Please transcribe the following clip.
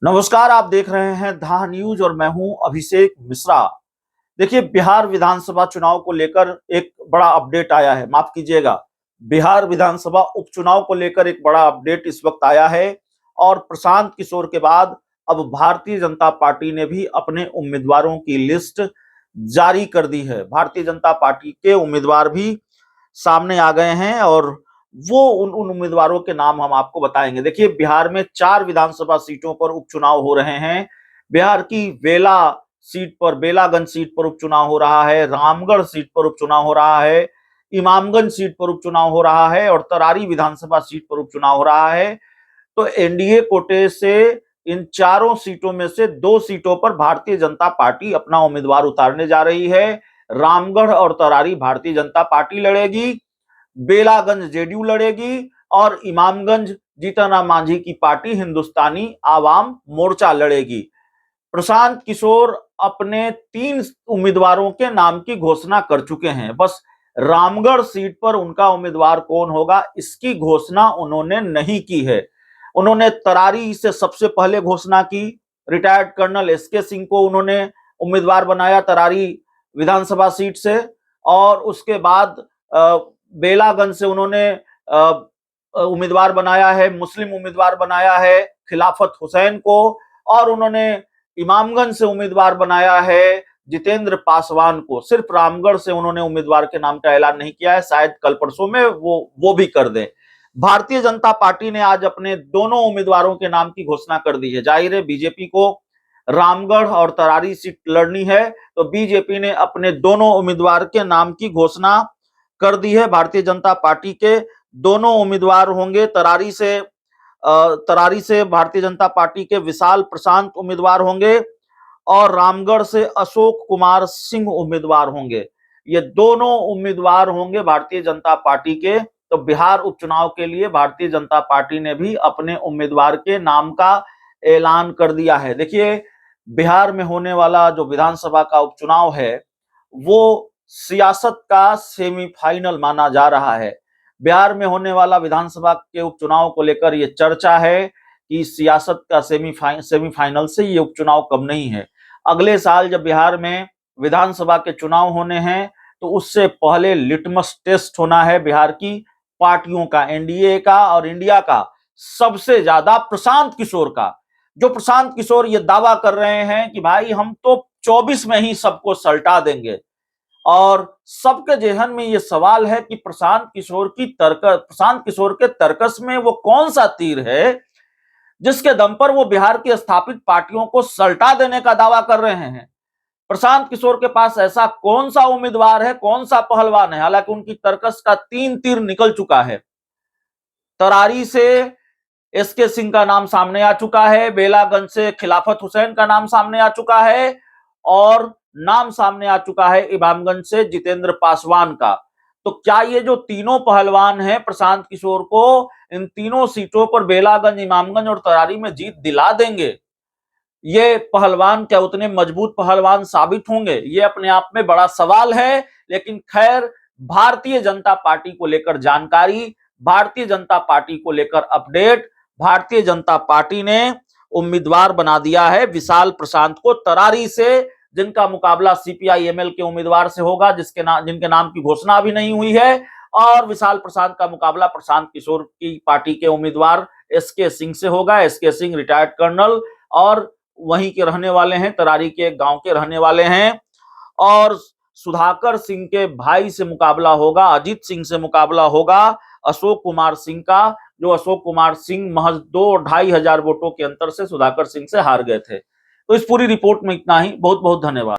नमस्कार, आप देख रहे हैं धा न्यूज और मैं हूं अभिषेक मिश्रा। देखिए, बिहार विधानसभा चुनाव को लेकर एक बड़ा अपडेट आया है। माफ कीजिएगा, बिहार विधानसभा उपचुनाव को लेकर एक बड़ा अपडेट इस वक्त आया है और प्रशांत किशोर के बाद अब भारतीय जनता पार्टी ने भी अपने उम्मीदवारों की लिस्ट जारी कर दी है। भारतीय जनता पार्टी के उम्मीदवार भी सामने आ गए हैं और वो उन उम्मीदवारों के नाम हम आपको बताएंगे। देखिए, बिहार में 4 विधानसभा सीटों पर उपचुनाव हो रहे हैं। बिहार की बेलागंज सीट पर उपचुनाव हो रहा है, रामगढ़ सीट पर उपचुनाव हो रहा है, इमामगंज सीट पर उपचुनाव हो रहा है और तरारी विधानसभा सीट पर उपचुनाव हो रहा है। तो एनडीए कोटे से इन चारों सीटों में से 2 सीटों पर भारतीय जनता पार्टी अपना उम्मीदवार उतारने जा रही है। रामगढ़ और तरारी भारतीय जनता पार्टी लड़ेगी, बेलागंज जेडीयू लड़ेगी और इमामगंज जीतन राम मांझी की पार्टी हिंदुस्तानी आवाम मोर्चा लड़ेगी। प्रशांत किशोर अपने 3 उम्मीदवारों के नाम की घोषणा कर चुके हैं। बस रामगढ़ सीट पर उनका उम्मीदवार कौन होगा, इसकी घोषणा उन्होंने नहीं की है। उन्होंने तरारी से सबसे पहले घोषणा की। रिटायर्ड कर्नल एसके सिंह को उन्होंने उम्मीदवार बनाया तरारी विधानसभा सीट से और उसके बाद बेलागंज से उन्होंने उम्मीदवार बनाया है, मुस्लिम उम्मीदवार बनाया है खिलाफत हुसैन को, और उन्होंने इमामगंज से उम्मीदवार बनाया है जितेंद्र पासवान को। सिर्फ रामगढ़ से उन्होंने उम्मीदवार के नाम का ऐलान नहीं किया है, शायद कल परसों में वो भी कर दें। भारतीय जनता पार्टी ने आज अपने दोनों उम्मीदवारों के नाम की घोषणा कर दी है। जाहिर है, बीजेपी को रामगढ़ और तरारी सीट लड़नी है, तो बीजेपी ने अपने दोनों उम्मीदवार के नाम की घोषणा कर दी है। भारतीय जनता पार्टी के दोनों उम्मीदवार होंगे तरारी से भारतीय जनता पार्टी के विशाल प्रशांत उम्मीदवार होंगे और रामगढ़ से अशोक कुमार सिंह उम्मीदवार होंगे। ये दोनों उम्मीदवार होंगे भारतीय जनता पार्टी के। तो बिहार उपचुनाव के लिए भारतीय जनता पार्टी ने भी अपने उम्मीदवार के नाम का ऐलान कर दिया है। देखिए, बिहार में होने वाला जो विधानसभा का उपचुनाव है वो सियासत का सेमीफाइनल माना जा रहा है। बिहार में होने वाला विधानसभा के उपचुनाव को लेकर यह चर्चा है कि सियासत का सेमीफाइनल से ये उपचुनाव कम नहीं है। अगले साल जब बिहार में विधानसभा के चुनाव होने हैं तो उससे पहले लिटमस टेस्ट होना है बिहार की पार्टियों का, एनडीए का और इंडिया का, सबसे ज्यादा प्रशांत किशोर का। जो प्रशांत किशोर ये दावा कर रहे हैं कि भाई हम तो 24 में ही सबको सल्टा देंगे, और सबके जेहन में ये सवाल है कि प्रशांत किशोर के तर्कस में वो कौन सा तीर है जिसके दम पर वो बिहार की स्थापित पार्टियों को सल्टा देने का दावा कर रहे हैं। प्रशांत किशोर के पास ऐसा कौन सा उम्मीदवार है, कौन सा पहलवान है? हालांकि उनकी तर्कस का 3 तीर निकल चुका है। तरारी से एसके सिंह का नाम सामने आ चुका है, बेलागंज से खिलाफत हुसैन का नाम सामने आ चुका है और नाम सामने आ चुका है इमामगंज से जितेंद्र पासवान का। तो क्या ये जो तीनों पहलवान हैं प्रशांत किशोर को इन तीनों सीटों पर बेलागंज, इमामगंज और तरारी में जीत दिला देंगे? ये पहलवान क्या उतने मजबूत पहलवान साबित होंगे? ये अपने आप में बड़ा सवाल है। लेकिन खैर, भारतीय जनता पार्टी को लेकर जानकारी, भारतीय जनता पार्टी को लेकर अपडेट, भारतीय जनता पार्टी ने उम्मीदवार बना दिया है विशाल प्रशांत को तरारी से, जिनका मुकाबला सीपीआई एमएल के उम्मीदवार से होगा जिनके नाम की घोषणा अभी नहीं हुई है, और विशाल प्रशांत का मुकाबला प्रशांत किशोर की पार्टी के उम्मीदवार एसके सिंह से होगा। एसके सिंह रिटायर्ड कर्नल और वहीं के रहने वाले हैं, तरारी के एक गांव के रहने वाले हैं। और सुधाकर सिंह के भाई से मुकाबला होगा, अजीत सिंह से मुकाबला होगा अशोक कुमार सिंह का, जो अशोक कुमार सिंह महज 2-2.5 हजार वोटों के अंतर से सुधाकर सिंह से हार गए थे। तो इस पूरी रिपोर्ट में इतना ही। बहुत बहुत धन्यवाद।